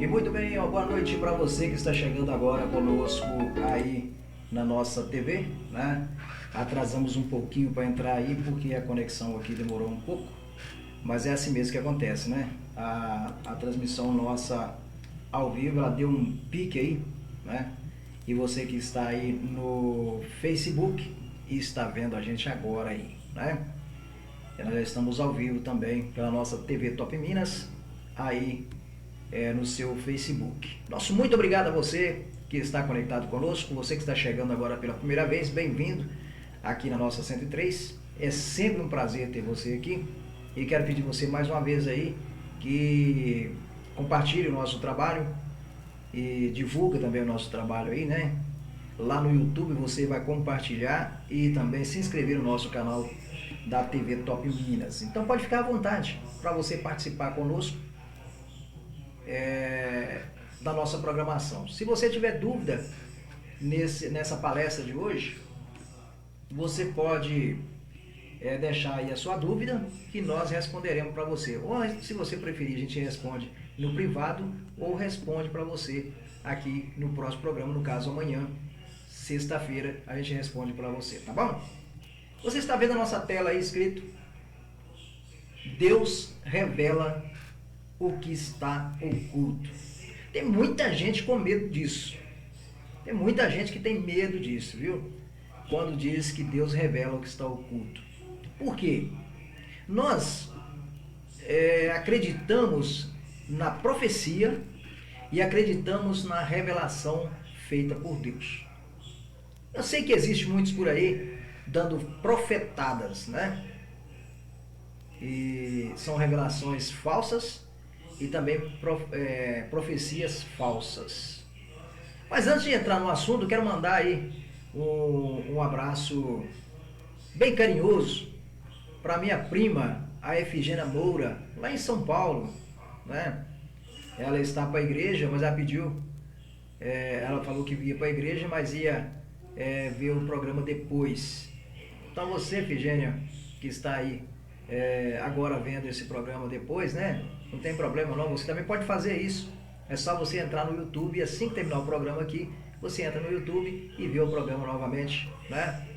E muito bem, ó, boa noite para você que está chegando agora conosco aí na nossa TV, né? Atrasamos um pouquinho para entrar aí porque a conexão aqui demorou um pouco, mas é assim mesmo que acontece, né? A transmissão nossa ao vivo, ela deu um pique aí, né? E você que está aí no Facebook e está vendo a gente agora aí, né? E nós já estamos ao vivo também pela nossa TV Top Minas, aí no seu Facebook. Nosso muito obrigado a você que está conectado conosco, você que está chegando agora pela primeira vez, bem-vindo aqui na nossa 103. É sempre um prazer ter você aqui e quero pedir você mais uma vez aí que compartilhe o nosso trabalho e divulga também o nosso trabalho aí, né? Lá no YouTube você vai compartilhar e também se inscrever no nosso canal da TV Top Minas. Então pode ficar à vontade para você participar conosco da nossa programação. Se você tiver dúvida nessa palestra de hoje, você pode deixar aí a sua dúvida que nós responderemos para você. Ou se você preferir, a gente responde no privado ou responde para você aqui no próximo programa, no caso amanhã, sexta-feira, a gente responde para você, tá bom? Você está vendo a nossa tela aí escrito: Deus revela o que está oculto. Tem muita gente com medo disso. Tem muita gente que tem medo disso, viu? Quando diz que Deus revela o que está oculto. Por quê? Nós acreditamos na profecia e acreditamos na revelação feita por Deus. Eu sei que existe muitos por aí dando profetadas, né? E são revelações falsas e também profecias falsas. Mas antes de entrar no assunto, quero mandar aí um abraço bem carinhoso para minha prima, a Efigênia Moura, lá em São Paulo, né? Ela está para a igreja, mas ela pediu, ela falou que ia para a igreja, mas ia ver o programa depois. Então você, Efigênia, que está aí agora vendo esse programa depois, né? Não tem problema não, você também pode fazer isso. É só você entrar no YouTube e assim que terminar o programa aqui, você entra no YouTube e vê o programa novamente, né?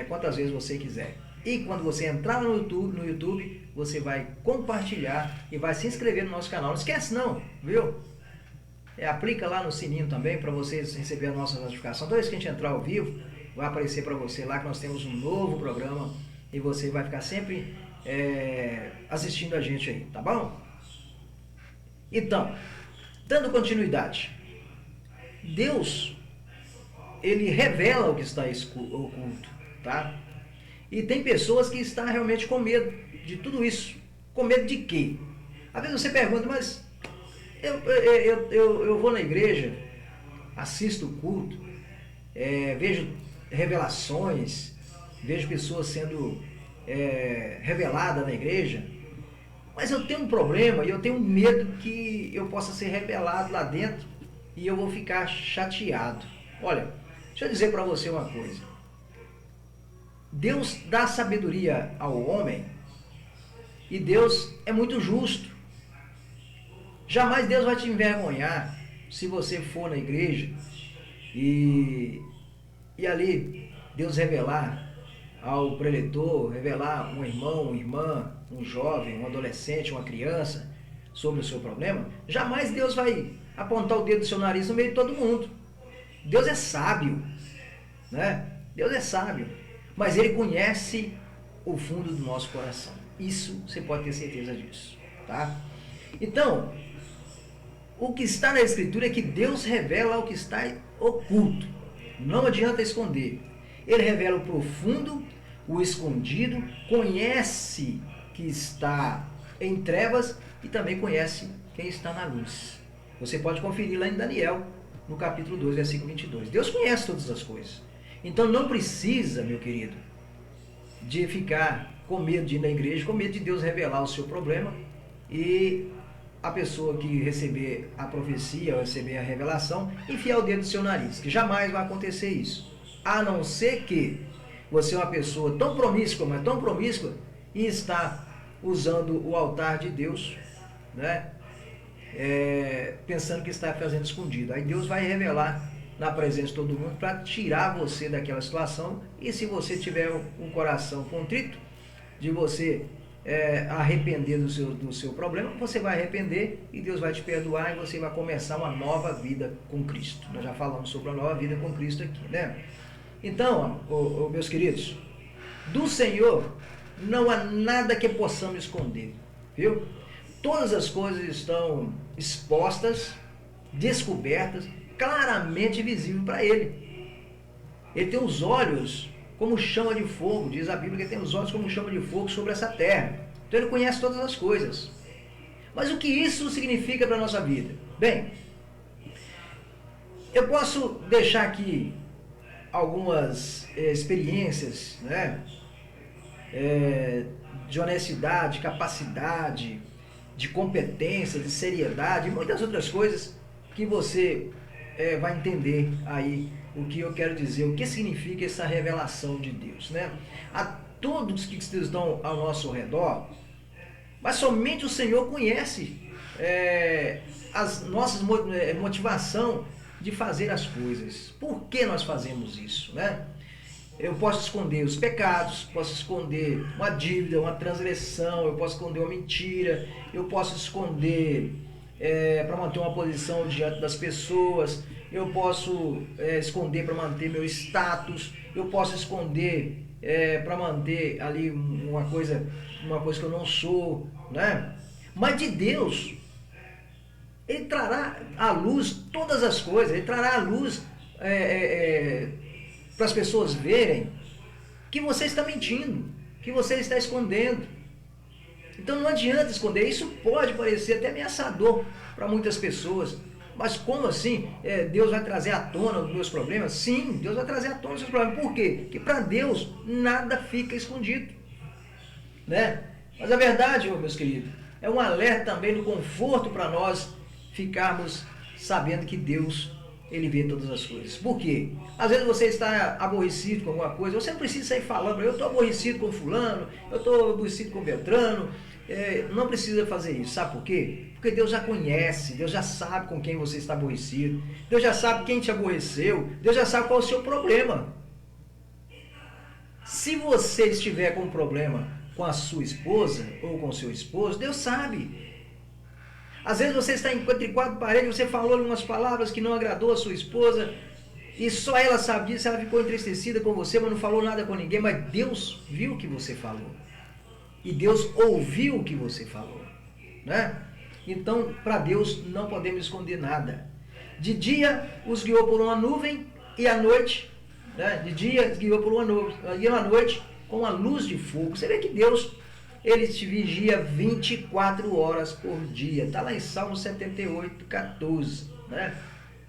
Quantas vezes você quiser. E quando você entrar no YouTube, você vai compartilhar e vai se inscrever no nosso canal. Não esquece não, viu? Aplica lá no sininho também para vocês receberem a nossa notificação. Toda vez que a gente entrar ao vivo, vai aparecer para você lá que nós temos um novo programa e você vai ficar sempre assistindo a gente aí, tá bom? Então, dando continuidade, Deus, ele revela o que está oculto, tá? E tem pessoas que estão realmente com medo de tudo isso. Com medo de quê? Às vezes você pergunta, mas eu vou na igreja, assisto o culto, vejo revelações, vejo pessoas sendo reveladas na igreja, mas eu tenho um problema e eu tenho medo que eu possa ser revelado lá dentro e eu vou ficar chateado. Olha, deixa eu dizer para você uma coisa. Deus dá sabedoria ao homem e Deus é muito justo. Jamais Deus vai te envergonhar se você for na igreja e ali Deus revelar ao preletor, revelar um irmão, uma irmã, um jovem, um adolescente, uma criança sobre o seu problema. Jamais Deus vai apontar o dedo do seu nariz no meio de todo mundo. Deus é sábio, né? Deus é sábio, mas Ele conhece o fundo do nosso coração. Isso você pode ter certeza disso, tá? Então, o que está na Escritura é que Deus revela o que está oculto. Não adianta esconder. Ele revela o profundo, o escondido, conhece que está em trevas e também conhece quem está na luz. Você pode conferir lá em Daniel, no capítulo 2, versículo 22. Deus conhece todas as coisas. Então não precisa, meu querido, de ficar com medo de ir na igreja, com medo de Deus revelar o seu problema e a pessoa que receber a profecia ou receber a revelação enfiar o dedo no seu nariz, que jamais vai acontecer isso. A não ser que você é uma pessoa tão promíscua, mas tão promíscua, e está usando o altar de Deus, né, pensando que está fazendo escondido. Aí Deus vai revelar na presença de todo mundo para tirar você daquela situação. E se você tiver um coração contrito, de você arrepender do seu problema, você vai arrepender e Deus vai te perdoar e você vai começar uma nova vida com Cristo. Nós já falamos sobre a nova vida com Cristo aqui, né? Então, meus queridos, do Senhor não há nada que possamos esconder, viu? Todas as coisas estão expostas, descobertas, claramente visível para Ele. Ele tem os olhos como chama de fogo, diz a Bíblia que ele tem os olhos como chama de fogo sobre essa terra. Então ele conhece todas as coisas. Mas o que isso significa para a nossa vida? Bem, eu posso deixar aqui algumas experiências, né? De honestidade, capacidade, de competência, de seriedade, e muitas outras coisas que você vai entender aí o que eu quero dizer, o que significa essa revelação de Deus, né? A todos que estão ao nosso redor, mas somente o Senhor conhece as nossas motivação de fazer as coisas. Por que nós fazemos isso, né? Eu posso esconder os pecados, posso esconder uma dívida, uma transgressão, eu posso esconder uma mentira, eu posso esconder para manter uma posição diante das pessoas, eu posso esconder para manter meu status, eu posso esconder para manter ali uma coisa que eu não sou, né? Mas de Deus, Ele trará à luz todas as coisas, Ele trará à luz para as pessoas verem que você está mentindo, que você está escondendo. Então não adianta esconder. Isso pode parecer até ameaçador para muitas pessoas. Mas como assim Deus vai trazer à tona os meus problemas? Sim, Deus vai trazer à tona os seus problemas. Por quê? Porque para Deus nada fica escondido, né? Mas a verdade, meus queridos, é um alerta também do conforto para nós ficarmos sabendo que Deus, Ele vê todas as coisas. Por quê? Às vezes você está aborrecido com alguma coisa, você não precisa sair falando, eu estou aborrecido com fulano, eu estou aborrecido com Beltrano. Não precisa fazer isso. Sabe por quê? Porque Deus já conhece, Deus já sabe com quem você está aborrecido, Deus já sabe quem te aborreceu, Deus já sabe qual é o seu problema. Se você estiver com um problema com a sua esposa ou com o seu esposo, Deus sabe. Às vezes você está entre quatro paredes, você falou umas palavras que não agradou a sua esposa, e só ela sabe disso, ela ficou entristecida com você, mas não falou nada com ninguém, mas Deus viu o que você falou. E Deus ouviu o que você falou, né? Então, para Deus não podemos esconder nada. De dia os guiou por uma nuvem e à noite, né? De dia os guiou por uma nuvem e à noite com a luz de fogo. Você vê que Deus, Ele te vigia 24 horas por dia. Está lá em Salmo 78, 14, né?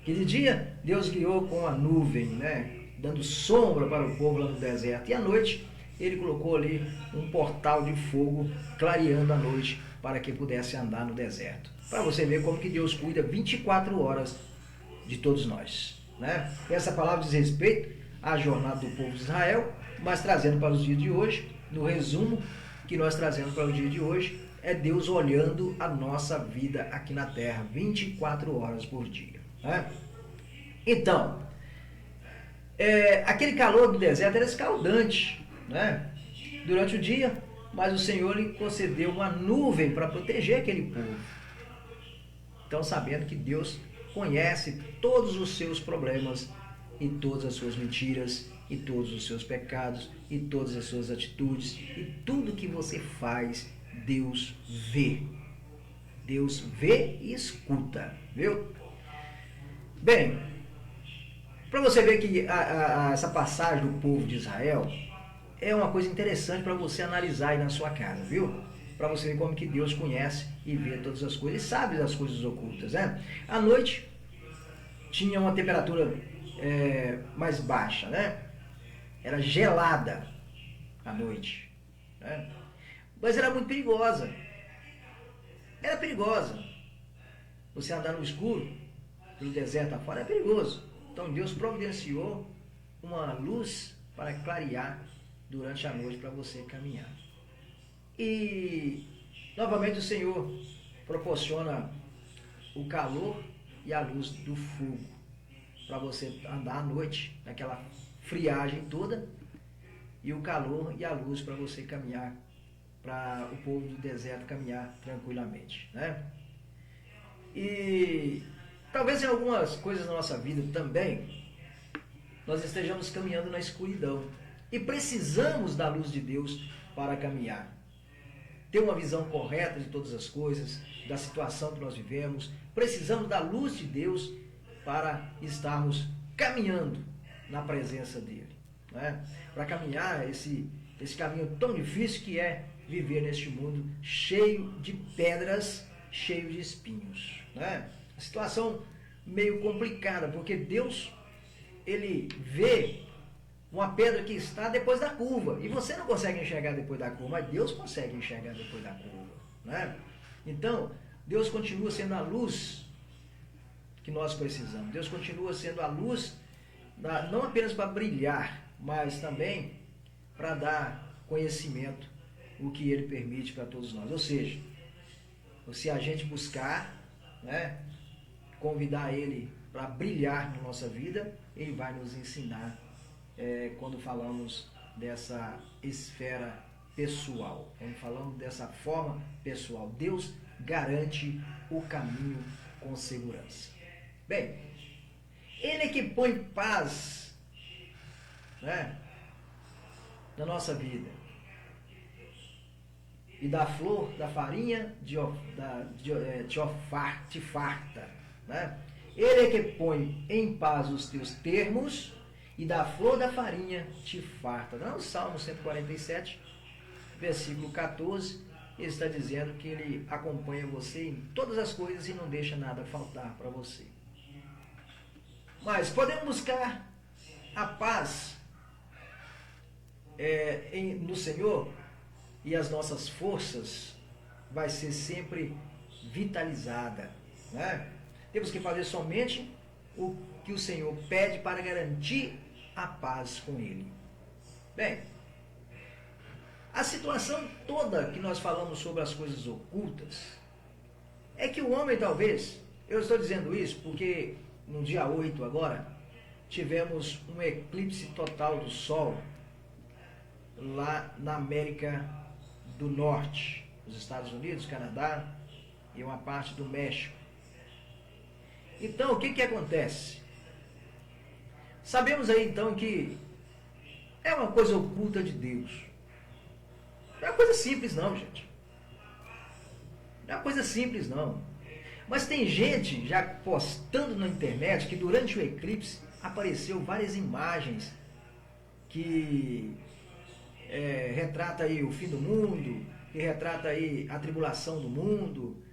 Que de dia Deus guiou com a nuvem, né? Dando sombra para o povo lá no deserto. E à noite Ele colocou ali um portal de fogo clareando a noite para que pudesse andar no deserto. Para você ver como que Deus cuida 24 horas de todos nós, né? E essa palavra diz respeito à jornada do povo de Israel, mas trazendo para os dias de hoje, no resumo que nós trazemos para o dia de hoje, é Deus olhando a nossa vida aqui na terra 24 horas por dia, né? Então, aquele calor do deserto era escaldante, né? Durante o dia, mas o Senhor lhe concedeu uma nuvem para proteger aquele povo. Então, sabendo que Deus conhece todos os seus problemas e todas as suas mentiras e todos os seus pecados e todas as suas atitudes e tudo que você faz, Deus vê. Deus vê e escuta, viu? Bem, para você ver que essa passagem do povo de Israel é uma coisa interessante para você analisar aí na sua casa, viu? Para você ver como que Deus conhece e vê todas as coisas e sabe das coisas ocultas, né? À noite tinha uma temperatura mais baixa, né? Era gelada à noite, né? Mas era muito perigosa. Era perigosa. Você andar no escuro, pelo deserto afora, é perigoso. Então Deus providenciou uma luz para clarear durante a noite para você caminhar. E novamente o Senhor proporciona o calor e a luz do fogo, para você andar à noite, naquela friagem toda, e o calor e a luz para você caminhar, para o povo do deserto caminhar tranquilamente, né? E talvez em algumas coisas da nossa vida também, nós estejamos caminhando na escuridão e precisamos da luz de Deus para caminhar. Ter uma visão correta de todas as coisas, da situação que nós vivemos. Precisamos da luz de Deus para estarmos caminhando na presença dEle, né? Para caminhar esse caminho tão difícil que é viver neste mundo cheio de pedras, cheio de espinhos, né? A situação meio complicada, porque Deus, Ele vê uma pedra que está depois da curva, e você não consegue enxergar depois da curva, mas Deus consegue enxergar depois da curva, né? Então, Deus continua sendo a luz que nós precisamos. Deus continua sendo a luz, não apenas para brilhar, mas também para dar conhecimento, o que Ele permite para todos nós. Ou seja, se a gente buscar, né, convidar Ele para brilhar na nossa vida, Ele vai nos ensinar quando falamos dessa esfera pessoal, quando falamos dessa forma pessoal. Deus garante o caminho com segurança. Bem, Ele é que põe paz, né, na nossa vida. E da flor, da farinha, te farta, né? Ele é que põe em paz os teus termos, e da flor da farinha te farta. No Salmo 147, versículo 14, ele está dizendo que Ele acompanha você em todas as coisas e não deixa nada faltar para você. Mas podemos buscar a paz no Senhor, e as nossas forças vai ser sempre vitalizada, né? Temos que fazer somente o que o Senhor pede para garantir a paz com Ele. Bem, a situação toda que nós falamos sobre as coisas ocultas é que o homem talvez, eu estou dizendo isso porque no dia 8 agora, tivemos um eclipse total do Sol lá na América do Norte, os Estados Unidos, Canadá e uma parte do México. Então, o que acontece? Sabemos aí então que é uma coisa oculta de Deus. Não é uma coisa simples não, gente. Não é uma coisa simples não. Mas tem gente já postando na internet que durante o eclipse apareceu várias imagens que retrata aí o fim do mundo, que retrata aí a tribulação do mundo.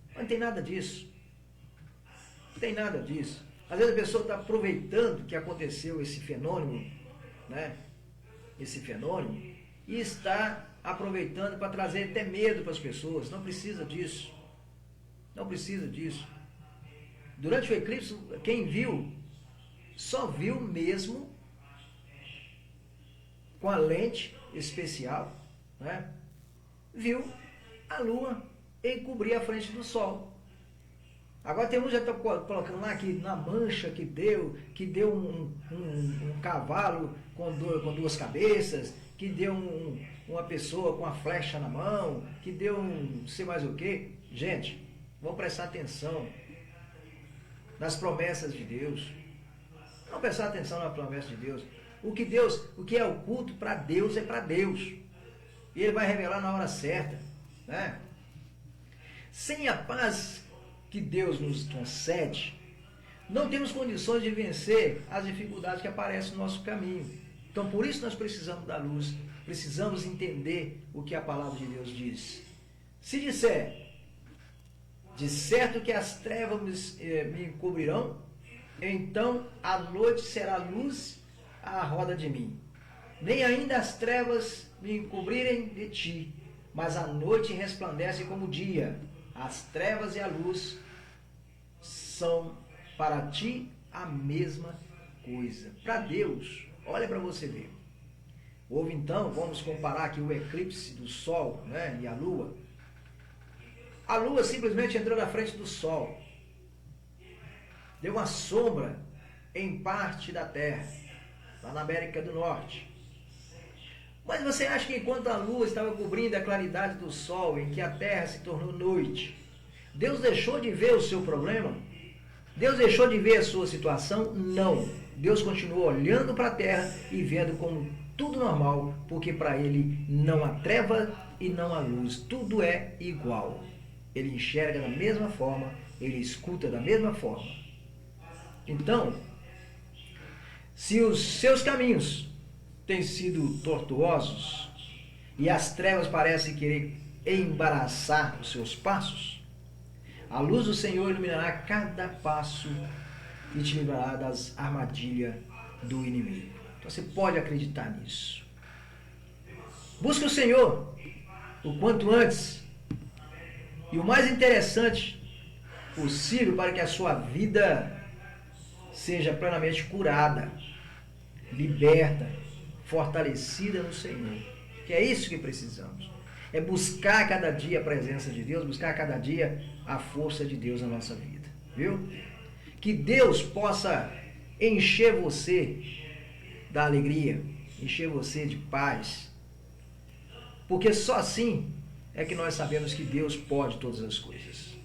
Mas não tem nada disso. Não tem nada disso. Às vezes a pessoa está aproveitando que aconteceu esse fenômeno, né? Esse fenômeno, e está aproveitando para trazer até medo para as pessoas. Não precisa disso. Não precisa disso. Durante o eclipse, quem viu, só viu mesmo com a lente especial, né? Viu a lua encobrir a frente do sol. Agora tem um já está colocando lá que na mancha que deu um cavalo com duas cabeças, que deu uma pessoa com uma flecha na mão, que deu não sei mais o que. Gente, vamos prestar atenção nas promessas de Deus. Vamos prestar atenção nas promessas de Deus. O que é oculto para Deus é para Deus. E Ele vai revelar na hora certa, né? Sem a paz que Deus nos concede, não temos condições de vencer as dificuldades que aparecem no nosso caminho. Então, por isso nós precisamos da luz, precisamos entender o que a palavra de Deus diz. Se disser, de certo que as trevas me encobrirão, então a noite será luz à roda de mim. Nem ainda as trevas me encobrirem de ti, mas a noite resplandece como o dia. As trevas e a luz são para ti a mesma coisa. Para Deus, olha para você ver. Houve então, vamos comparar aqui o eclipse do Sol, né, e a Lua. A Lua simplesmente entrou na frente do Sol. deu uma sombra em parte da terra, lá na América do Norte. Mas você acha que enquanto a lua estava cobrindo a claridade do sol, em que a terra se tornou noite, Deus deixou de ver o seu problema? Deus deixou de ver a sua situação? Não. Deus continuou olhando para a terra e vendo como tudo normal, porque para ele não há treva e não há luz. Tudo é igual. Ele enxerga da mesma forma, ele escuta da mesma forma. Então, se os seus caminhos têm sido tortuosos e as trevas parecem querer embaraçar os seus passos, a luz do Senhor iluminará cada passo e te livrará das armadilhas do inimigo. Então você pode acreditar nisso. Busque o Senhor o quanto antes e o mais interessante possível para que a sua vida seja plenamente curada, liberta, fortalecida no Senhor. Que é isso que precisamos. É buscar cada dia a presença de Deus, buscar cada dia a força de Deus na nossa vida. Viu? Que Deus possa encher você da alegria, encher você de paz. Porque só assim é que nós sabemos que Deus pode todas as coisas.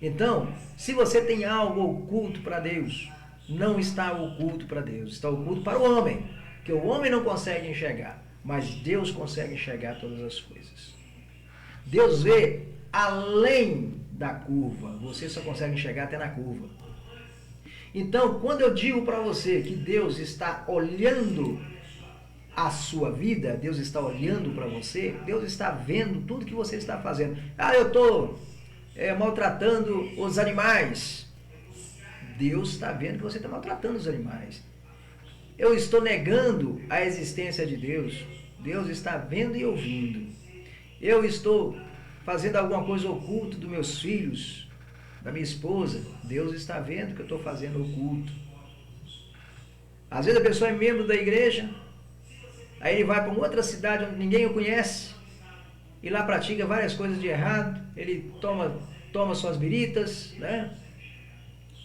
Então, se você tem algo oculto para Deus, não está oculto para Deus, está oculto para o homem, que o homem não consegue enxergar, mas Deus consegue enxergar todas as coisas. Deus vê além da curva, você só consegue enxergar até na curva. Então, quando eu digo para você que Deus está olhando a sua vida, Deus está olhando para você, Deus está vendo tudo que você está fazendo. Ah, eu estou maltratando os animais. Deus está vendo que você está maltratando os animais. Eu estou negando a existência de Deus. Deus está vendo e ouvindo. Eu estou fazendo alguma coisa oculta dos meus filhos, da minha esposa. Deus está vendo que eu estou fazendo oculto. Às vezes a pessoa é membro da igreja, aí ele vai para uma outra cidade onde ninguém o conhece, e lá pratica várias coisas de errado. Ele toma suas biritas, né?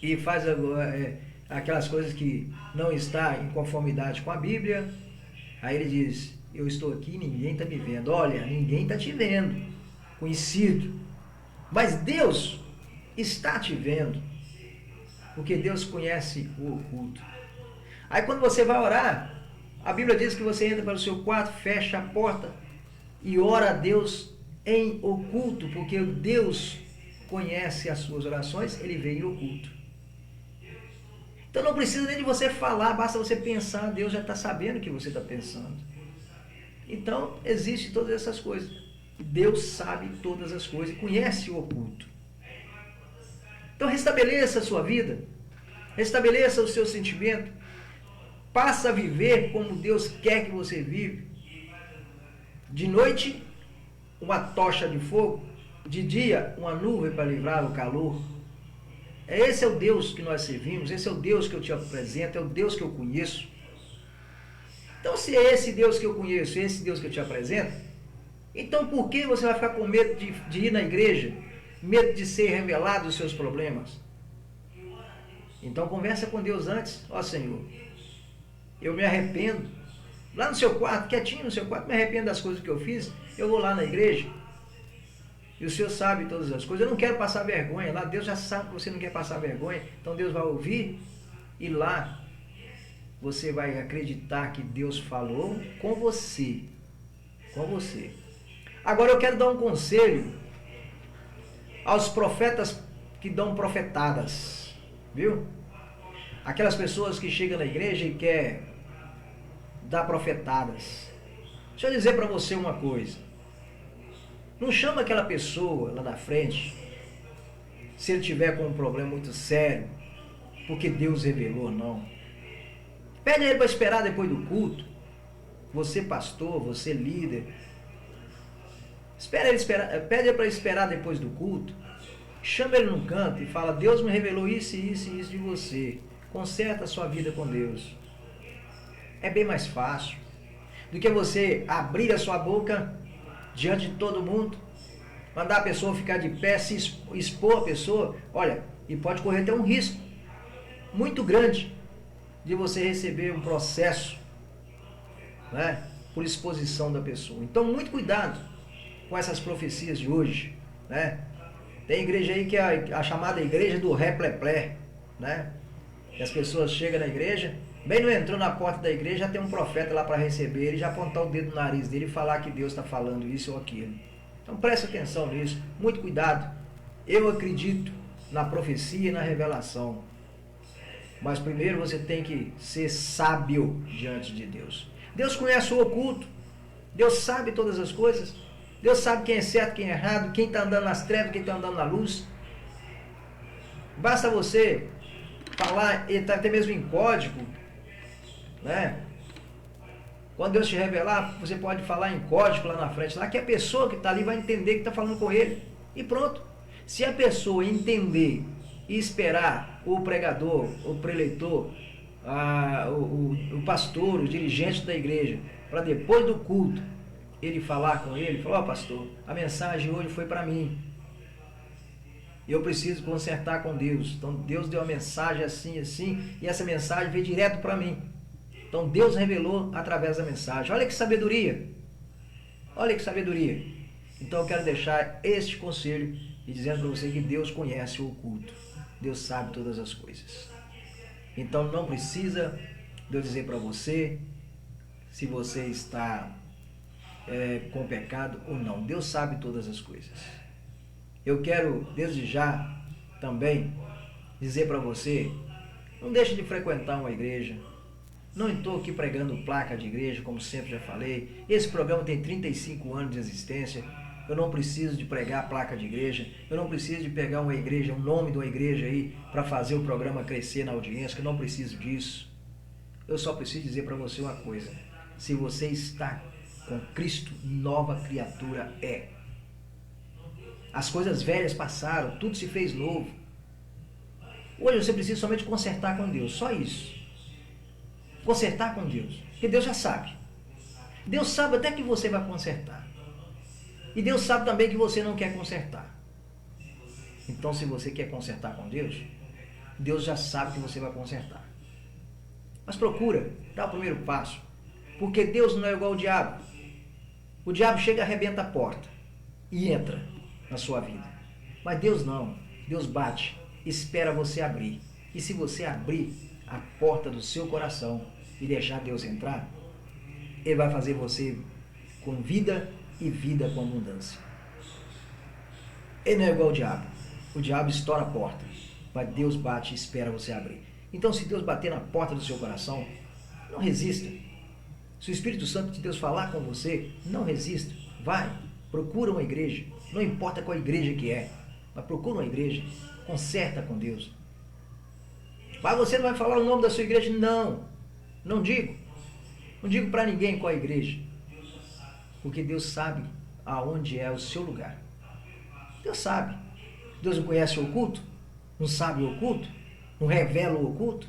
E faz aquelas coisas que não está em conformidade com a Bíblia. Aí ele diz: eu estou aqui e ninguém está me vendo. Olha, ninguém está te vendo, conhecido, mas Deus está te vendo, porque Deus conhece o oculto. Aí quando você vai orar, a Bíblia diz que você entra para o seu quarto, fecha a porta e ora a Deus em oculto, porque Deus conhece as suas orações, ele vê em oculto. Então não precisa nem de você falar, basta você pensar, Deus já está sabendo o que você está pensando. Então existem todas essas coisas. Deus sabe todas as coisas e conhece o oculto. Então restabeleça a sua vida, restabeleça o seu sentimento, passa a viver como Deus quer que você vive. De noite, uma tocha de fogo, de dia, uma nuvem para livrar o calor. Esse é o Deus que nós servimos, esse é o Deus que eu te apresento, é o Deus que eu conheço. Então, se é esse Deus que eu conheço, esse Deus que eu te apresento, então por que você vai ficar com medo de ir na igreja, medo de ser revelado os seus problemas? Então conversa com Deus antes. Ó Senhor, eu me arrependo. Lá no seu quarto, quietinho no seu quarto, me arrependo das coisas que eu fiz. Eu vou lá na igreja e o Senhor sabe todas as coisas. Eu não quero passar vergonha. Lá Deus já sabe que você não quer passar vergonha. Então Deus vai ouvir e lá você vai acreditar que Deus falou com você. Com você. Agora eu quero dar um conselho aos profetas que dão profetadas. Viu? Aquelas pessoas que chegam na igreja e querem dar profetadas. Deixa eu dizer para você uma coisa. Não chama aquela pessoa lá na frente, se ele tiver com um problema muito sério, porque Deus revelou, não. Pede a ele para esperar depois do culto. Você pastor, você líder. Pede ele para esperar depois do culto. Chama ele num canto e fala: Deus me revelou isso e isso e isso de você. Conserta a sua vida com Deus. É bem mais fácil do que você abrir a sua boca diante de todo mundo, mandar a pessoa ficar de pé, se expor a pessoa. Olha, E pode correr até um risco muito grande de você receber um processo, né, por exposição da pessoa. Então, muito cuidado com essas profecias de hoje, né? Tem igreja aí que é a chamada igreja do repleplé, né? E as pessoas chegam na igreja, bem não entrou na porta da igreja, já tem um profeta lá para receber ele, já apontar o dedo no nariz dele e falar que Deus está falando isso ou aquilo. Então preste atenção nisso, muito cuidado. Eu acredito na profecia e na revelação, mas primeiro você tem que ser sábio diante de Deus. Deus conhece o oculto, Deus sabe todas as coisas, Deus sabe quem é certo, quem é errado, quem está andando nas trevas, quem está andando na luz. Basta você falar, até mesmo em código, né? Quando Deus te revelar, você pode falar em código lá na frente, lá que a pessoa que está ali vai entender que está falando com ele. E pronto. Se a pessoa entender e esperar o pregador, o preleitor, o pastor, o dirigente da igreja, para depois do culto, ele falar com ele, falar, pastor, a mensagem hoje foi para mim. Eu preciso consertar com Deus. Então Deus deu uma mensagem assim, assim, e essa mensagem veio direto para mim. Então Deus revelou através da mensagem. Olha que sabedoria. Olha que sabedoria. Então eu quero deixar este conselho e dizendo para você que Deus conhece o oculto. Deus sabe todas as coisas. Então não precisa de eu dizer para você se você está com pecado ou não. Deus sabe todas as coisas. Eu quero desde já também dizer para você, não deixe de frequentar uma igreja. Não estou aqui pregando placa de igreja, como sempre já falei. Esse programa tem 35 anos de existência. Eu não preciso de pregar placa de igreja. Eu não preciso de pegar uma igreja, um nome de uma igreja aí, para fazer o programa crescer na audiência. Eu não preciso disso. Eu só preciso dizer para você uma coisa. Se você está com Cristo, nova criatura é. As coisas velhas passaram, tudo se fez novo. Hoje você precisa somente consertar com Deus, só isso. Consertar com Deus, porque Deus já sabe. Deus sabe até que você vai consertar. E Deus sabe também que você não quer consertar. Então, se você quer consertar com Deus, Deus já sabe que você vai consertar. Mas procura dar o primeiro passo, porque Deus não é igual ao diabo. O diabo chega e arrebenta a porta e entra na sua vida. Mas Deus não. Deus bate, espera você abrir. E se você abrir a porta do seu coração e deixar Deus entrar, Ele vai fazer você com vida e vida com abundância. Ele não é igual ao diabo. O diabo estoura a porta, mas Deus bate e espera você abrir. Então, se Deus bater na porta do seu coração, não resista. Se o Espírito Santo de Deus falar com você, não resista. Vai, procura uma igreja. Não importa qual igreja que é, mas procura uma igreja. Conserta com Deus. Mas você não vai falar o nome da sua igreja? Não. Não digo. Não digo para ninguém qual é a igreja. Porque Deus sabe aonde é o seu lugar. Deus sabe. Deus não conhece o oculto? Não sabe o oculto? Não revela o oculto?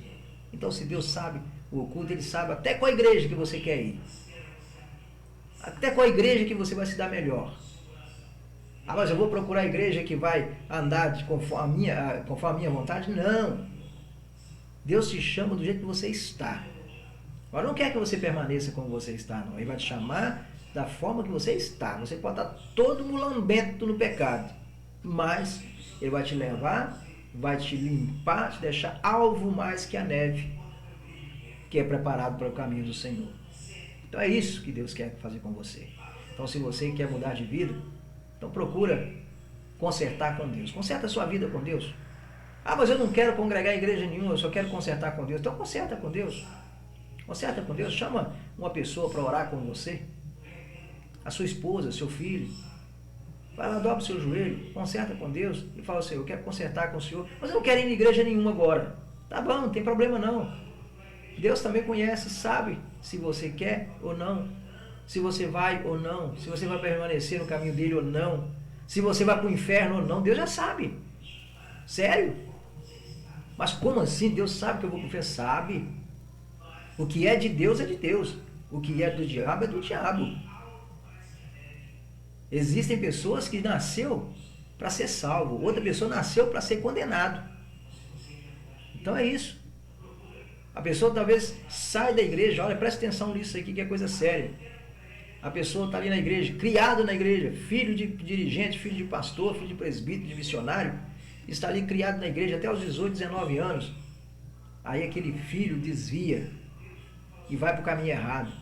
Então, se Deus sabe o oculto, Ele sabe até qual igreja que você quer ir. Até qual igreja que você vai se dar melhor. Ah, mas eu vou procurar a igreja que vai andar conforme a minha vontade? Não. Deus te chama do jeito que você está. Agora, não quer que você permaneça como você está, não. Ele vai te chamar da forma que você está. Você pode estar todo mulambento no pecado, mas Ele vai te levar, vai te limpar, te deixar alvo mais que a neve, que é preparado para o caminho do Senhor. Então é isso que Deus quer fazer com você. Então, se você quer mudar de vida, então procura consertar com Deus. Conserta a sua vida com Deus. Ah, mas eu não quero congregar em igreja nenhuma, eu só quero consertar com Deus. Então conserta com Deus. Conserta com Deus. Chama uma pessoa para orar com você. A sua esposa, seu filho. Vai lá, dobra o seu joelho, conserta com Deus e fala assim, eu quero consertar com o Senhor. Mas eu não quero ir em igreja nenhuma agora. Tá bom, não tem problema não. Deus também conhece, sabe se você quer ou não. Se você vai ou não. Se você vai permanecer no caminho dele ou não. Se você vai para o inferno ou não. Deus já sabe. Sério? Mas como assim? Deus sabe que eu vou para o inferno? Sabe. O que é de Deus é de Deus. O que é do diabo é do diabo. Existem pessoas que nasceu para ser salvo. Outra pessoa nasceu para ser condenado. Então é isso. A pessoa talvez sai da igreja, olha, presta atenção nisso aqui que é coisa séria. A pessoa está ali na igreja, criado na igreja, filho de dirigente, filho de pastor, filho de presbítero, de missionário, está ali criado na igreja até os 18, 19 anos. Aí aquele filho desvia e vai para o caminho errado.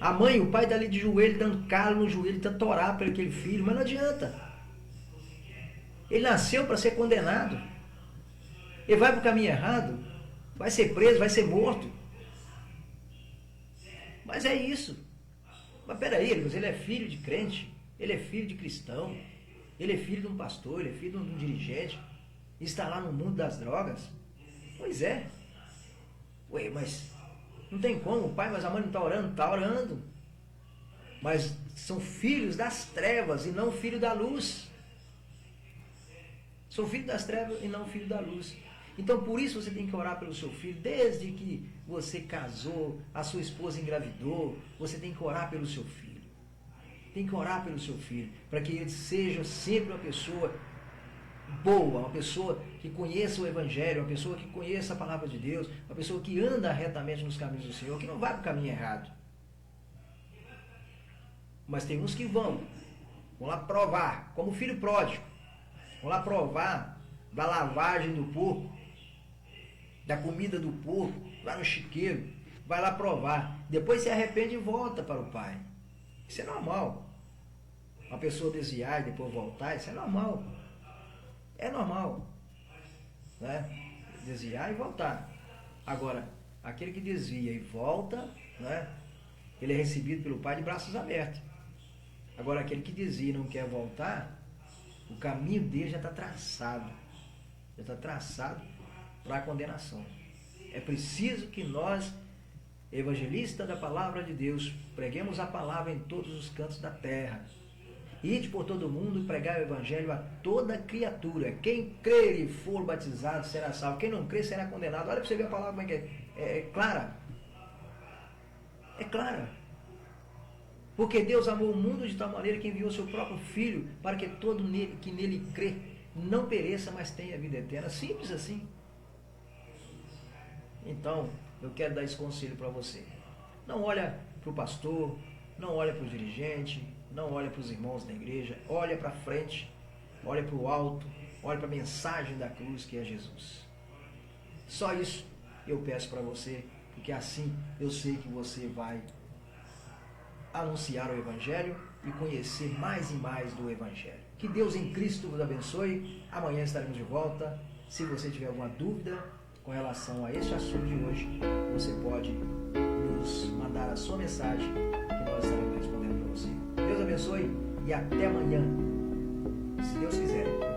A mãe e o pai estão ali de joelho, dando calo no joelho, tentando orar por aquele filho, mas não adianta. Ele nasceu para ser condenado. Ele vai para o caminho errado, vai ser preso, vai ser morto. Mas é isso. Mas peraí, ele é filho de crente, ele é filho de cristão, ele é filho de um pastor, ele é filho de um dirigente, e está lá no mundo das drogas. Pois é. Ué, mas não tem como, o pai, mas a mãe não está orando? Está orando. Mas são filhos das trevas e não filho da luz. São filhos das trevas e não filho da luz. Então por isso você tem que orar pelo seu filho, desde que você casou, a sua esposa engravidou, você tem que orar pelo seu filho. Tem que orar pelo seu filho, para que ele seja sempre uma pessoa boa, uma pessoa que conheça o Evangelho, uma pessoa que conheça a palavra de Deus, uma pessoa que anda retamente nos caminhos do Senhor, que não vai para o caminho errado. Mas tem uns que vão lá provar, como o filho pródigo, vão lá provar da lavagem do porco, da comida do porco, lá no chiqueiro, vai lá provar, depois se arrepende e volta para o pai. Isso é normal. Uma pessoa desviar e depois voltar, isso é normal. É normal, né? Desviar e voltar. Agora, aquele que desvia e volta, né? Ele é recebido pelo pai de braços abertos. Agora, aquele que desvia e não quer voltar, o caminho dele já está traçado. Já está traçado para a condenação. É preciso que nós, evangelistas da palavra de Deus, preguemos a palavra em todos os cantos da terra. Ide por todo mundo e pregar o evangelho a toda criatura. Quem crer e for batizado será salvo. Quem não crer será condenado. Olha para você ver a palavra como é que é. É clara. É clara. Porque Deus amou o mundo de tal maneira que enviou seu próprio Filho para que todo que nele crê não pereça, mas tenha vida eterna. Simples assim. Então, eu quero dar esse conselho para você. Não olha para o pastor, não olha para o dirigente, não olha para os irmãos da igreja, olha para frente, olha para o alto, olha para a mensagem da cruz que é Jesus. Só isso eu peço para você, porque assim eu sei que você vai anunciar o Evangelho e conhecer mais e mais do Evangelho. Que Deus em Cristo vos abençoe. Amanhã estaremos de volta. Se você tiver alguma dúvida com relação a este assunto de hoje, você pode nos mandar a sua mensagem que nós estaremos respondendo para você. Deus abençoe e até amanhã, se Deus quiser.